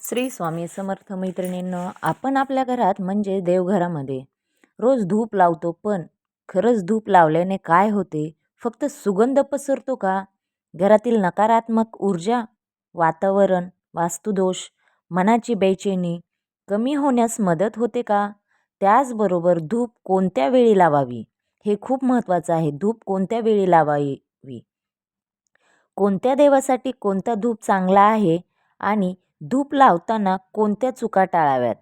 श्री स्वामी समर्थ मैत्रिणींनो, आपण आपल्या घरात म्हणजे देवघरामध्ये रोज धूप लावतो, पण खरंच धूप लावल्याने काय होते? फक्त सुगंध पसरतो का? घरातील नकारात्मक ऊर्जा, वातावरण, वास्तुदोष, मनाची बेचैनी कमी होण्यास मदत होते का? त्याचबरोबर धूप कोणत्या वेळी लावावी हे खूप महत्त्वाचं आहे. धूप कोणत्या वेळी लावावी, कोणत्या देवासाठी कोणता धूप चांगला आहे आणि धूप लावताना कोणत्या चुका टाळाव्यात,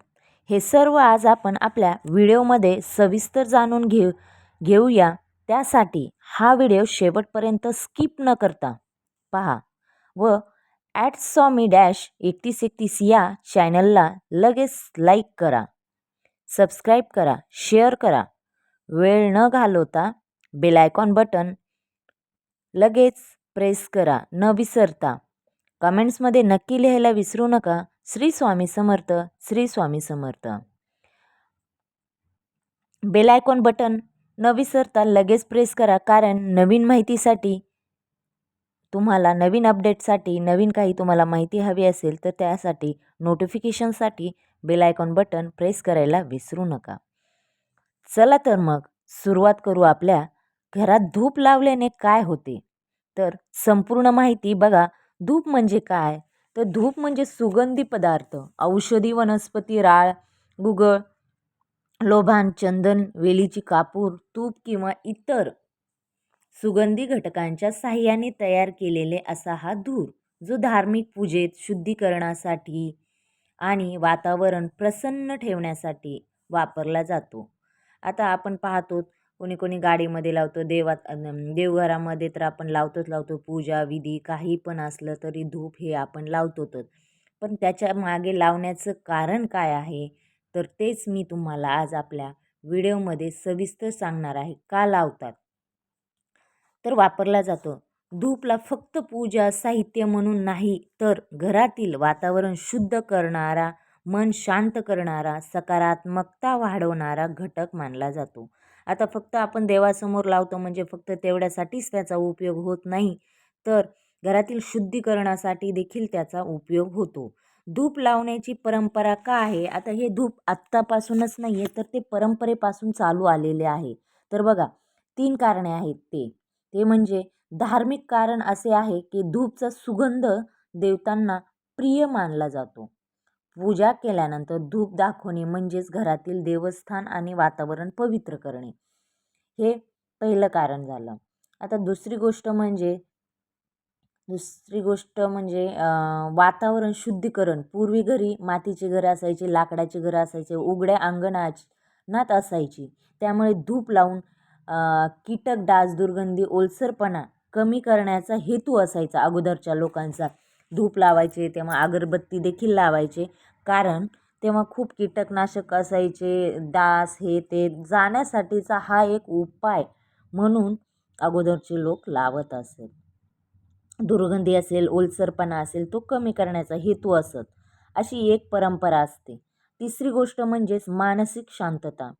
हे सर्व आज आपण आपल्या व्हिडिओमध्ये सविस्तर जाणून घेऊया. त्यासाठी हा व्हिडिओ शेवटपर्यंत स्किप न करता पहा व @स्वामी-3131 या चॅनलला लगेच लाईक करा, सबस्क्राईब करा, शेअर करा. वेळ न घालवता बेल आयकॉन बटन लगेच प्रेस करा. न विसरता कमेंट्समध्ये नक्की लिहायला विसरू नका, Shri Swami Samarth, Shri Swami Samarth. Bell icon button न विसरता लगेच प्रेस करा, कारण नवीन माहितीसाठी, तुम्हाला नवीन अपडेटसाठी, नवीन काही तुम्हाला माहिती हवी असेल तर त्यासाठी नोटिफिकेशनसाठी बेल आयकॉन बटन प्रेस करायला विसरू नका. चला तर मग सुरुवात करू. आपल्या घरात धूप लावल्याने काय होते, तर संपूर्ण माहिती बघा. धूप म्हणजे काय? तर धूप म्हणजे सुगंधी पदार्थ, औषधी वनस्पती, राळ, गुगळ, लोभान, चंदन, वेलीची कापूर, तूप किंवा इतर सुगंधी घटकांच्या साहाय्याने तयार केलेले असा हा धूर, जो धार्मिक पूजेत, शुद्धीकरणासाठी आणि वातावरण प्रसन्न ठेवण्यासाठी वापरला जातो. आता आपण पाहतो, कोणी कोणी गाडीमध्ये लावतो, देवघरामध्ये तर आपण लावतो. पूजा विधी काही पण असलं तरी धूप हे आपण लावतोच. पण त्याच्या मागे लावण्याचं कारण काय आहे, तर तेच मी तुम्हाला आज आपल्या व्हिडिओमध्ये सविस्तर सांगणार आहे. का लावतात, तर वापरला जातो. धूपला फक्त पूजा साहित्य म्हणून नाही, तर घरातील वातावरण शुद्ध करणारा, मन शांत करणारा, सकारात्मकता वाढवणारा घटक मानला जातो. आता फक्त आपण देवासमोर लावतो म्हणजे फक्त तेवढ्यासाठीच त्याचा उपयोग होत नाही, तर घरातील शुद्धीकरणासाठी देखील त्याचा उपयोग होतो. धूप लावण्याची परंपरा का आहे? आता हे धूप आत्तापासूनच नाही आहे, तर ते परंपरेपासून चालू आलेले आहे. तर बघा, 3 कारणे आहेत. ते म्हणजे धार्मिक कारण असे आहे की धूपचा सुगंध देवतांना प्रिय मानला जातो. पूजा केल्यानंतर धूप दाखवणे म्हणजेच घरातील देवस्थान आणि वातावरण पवित्र करणे, हे पहिलं कारण झालं. आता दुसरी गोष्ट म्हणजे वातावरण शुद्धीकरण. पूर्वी घरी मातीची घरं असायची, लाकडाची घरं असायची, उघड्या अंगणात असायची. त्यामुळे धूप लावून कीटक, डास, दुर्गंधी, ओलसरपणा कमी करण्याचा हेतू असायचा अगोदरच्या लोकांचा. धूप लावायचे तेव्हा अगरबत्ती देखील लावायचे, कारण तेव्हा खूप कीटकनाशक असायचे, डास हे ते जाण्यासाठीचा हा एक उपाय म्हणून अगोदरचे लोक लावत असत. दुर्गंधी असेल, ओलसरपणा असेल, तो कमी करण्याचा हेतू असत. अशी एक परंपरा असते. तिसरी गोष्ट म्हणजेच मानसिक शांतता.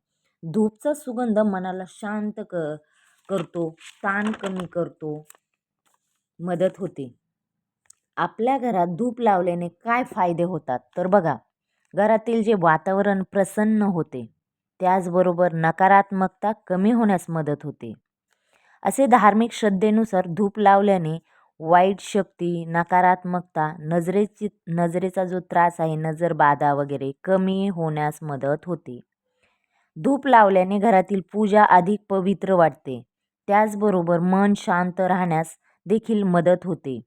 धूपचा सुगंध मनाला शांत करतो, ताण कमी करतो, मदत होते. आपल्या घरात धूप लावल्याने काय फायदे होतात, तर बघा, घरातील जे वातावरण प्रसन्न होते, त्याचबरोबर नकारात्मकता कमी होण्यास मदत होते. असे धार्मिक श्रद्धेनुसार धूप लावल्याने वाईट शक्ती, नकारात्मकता, नजरेचा जो त्रास आहे, नजर बाधा वगैरे कमी होण्यास मदत होते. धूप लावल्याने घरातील पूजा अधिक पवित्र वाटते. त्याचबरोबर मन शांत राहण्यास देखील मदत होते.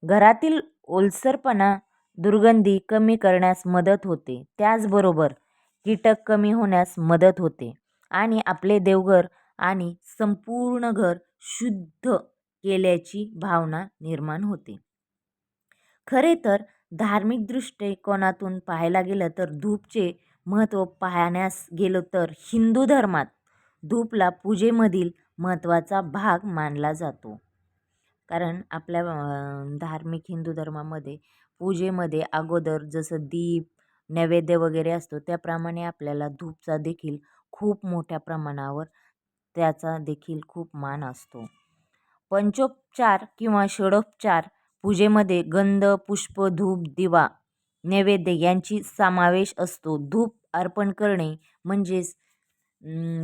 घरातील ओलसरपणा, दुर्गंधी कमी करण्यास मदत होते. त्याचबरोबर कीटक कमी होण्यास मदत होते आणि आपले देवघर आणि संपूर्ण घर शुद्ध केल्याची भावना निर्माण होते. खरे तर धार्मिक दृष्टिकोनातून पाहायला गेलं तर धूपचे महत्त्व पाहण्यास गेलो तर हिंदू धर्मात धूपला पूजेमधील महत्त्वाचा भाग मानला जातो. कारण आपल्या धार्मिक हिंदू धर्मामध्ये पूजेमध्ये अगोदर जसं दीप, नैवेद्य वगैरे असतो, त्याप्रमाणे आपल्याला धूपचा देखील खूप मोठ्या प्रमाणावर त्याचा देखील खूप मान असतो. पंचोपचार किंवा षडोपचार पूजेमध्ये गंध, पुष्प, धूप, दिवा नैवेद्य यांची समावेश असतो. धूप अर्पण करणे म्हणजेच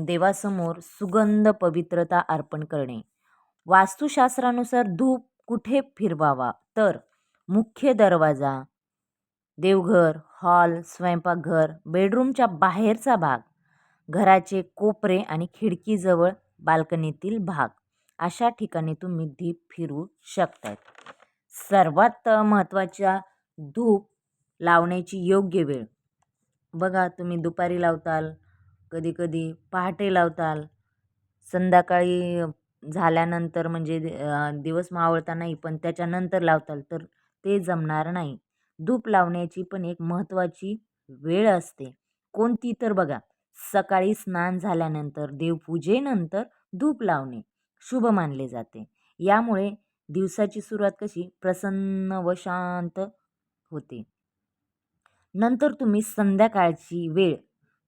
देवासमोर सुगंध पवित्रता अर्पण करणे. वास्तुशास्त्रानुसार धूप कुठे फिरवावा तर मुख्य दरवाजा, देवघर, हॉल, स्वयंपाकघर, बेडरूमच्या बाहेरचा भाग, घराचे कोपरे आणि खिडकीजवळ बाल्कनीतील भाग अशा ठिकाणी तुम्ही दीप फिरवू शकतात. सर्वात महत्त्वाच्या धूप लावण्याची योग्य वेळ बघा. तुम्ही दुपारी लावताल, कधी पहाटे लावताल, संध्याकाळी झाल्यानंतर म्हणजे दिवस मावळता नाही पण त्याच्यानंतर लावताल तर ते जमणार नाही. धूप लावण्याची पण एक महत्त्वाची वेळ असते. कोणती तर बघा, सकाळी स्नान झाल्यानंतर देवपूजेनंतर धूप लावणे शुभ मानले जाते. यामुळे दिवसाची सुरुवात कशी प्रसन्न व शांत होते. नंतर तुम्ही संध्याकाळची वेळ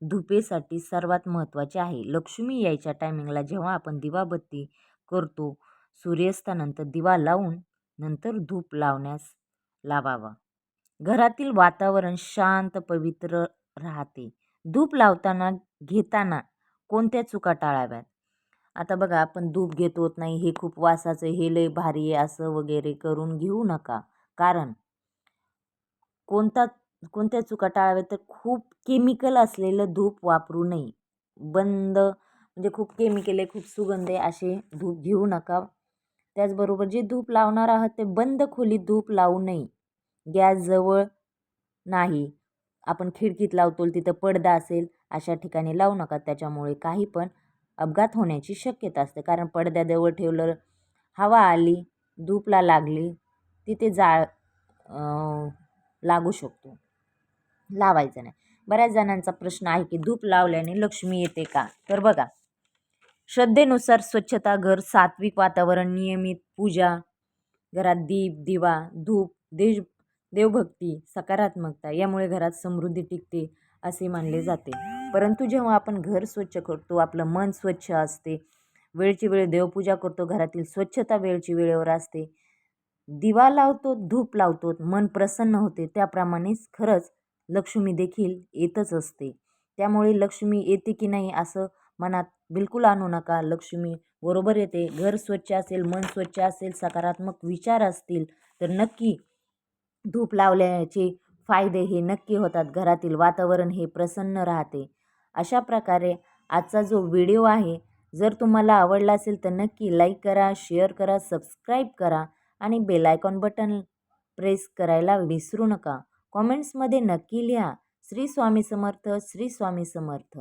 धुपेसाठी सर्वात महत्त्वाची आहे. लक्ष्मी यायच्या टायमिंगला जेव्हा आपण दिवाबत्ती करतो, सूर्यास्तानंतर दिवा लावून नंतर धूप लावावा. घरातील वातावरण शांत पवित्र राहते. धूप लावताना घेताना कोणत्या चुका टाळाव्यात? आता बघा, आपण धूप घेतो नाही, हे खूप वासाचं, हे लय भारी आहे असं वगैरे करून घेऊ नका. कारण कोणत्या चुका टाळाव्यात तर खूप केमिकल असलेलं धूप वापरू नये. बंद म्हणजे खूप केमिकल आहे, खूप सुगंध आहे असे धूप घेऊ नका. त्याचबरोबर जे धूप लावणार आहात ते बंद खोलीत धूप लावू नये. गॅसजवळ नाही, आपण खिडकीत लावतो तिथं पडदा असेल अशा ठिकाणी लावू नका. त्याच्यामुळे काही पण अपघात होण्याची शक्यता असते. कारण पडद्याजवळ ठेवलं, हवा आली, धूपला लागली, तिथे जाळ लागू शकतो. लावायचं नाही. बऱ्याच जणांचा प्रश्न आहे की धूप लावल्याने लक्ष्मी येते का? तर बघा, श्रद्धेनुसार स्वच्छता, घर, सात्विक वातावरण, नियमित पूजा, घरात दीप, दिवा, धूप, देवभक्ती, सकारात्मकता यामुळे घरात समृद्धी टिकते असे मानले जाते. परंतु जेव्हा आपण घर स्वच्छ करतो, आपलं मन स्वच्छ असते, वेळची वेळ देवपूजा करतो, घरातील स्वच्छता वेळची वेळेवर असते, दिवा लावतो, धूप लावतो, मन प्रसन्न होते, त्याप्रमाणेच खरंच लक्ष्मी देखील येतच असते. त्यामुळे लक्ष्मी येते की नाही असं मनात बिलकुल आणू नका. लक्ष्मी बरोबर येते. घर स्वच्छ असेल, मन स्वच्छ असेल, सकारात्मक विचार असतील तर नक्की धूप लावल्याचे फायदे हे नक्की होतात. घरातील वातावरण हे प्रसन्न राहते. अशा प्रकारे आजचा जो व्हिडिओ आहे, जर तुम्हाला आवडला असेल तर नक्की लाईक करा, शेअर करा, सबस्क्राईब करा आणि बेल आयकॉन बटन प्रेस करायला विसरू नका. कॉमेंट्समध्ये नक्की लिहा. श्री स्वामी समर्थ, श्री स्वामी समर्थ.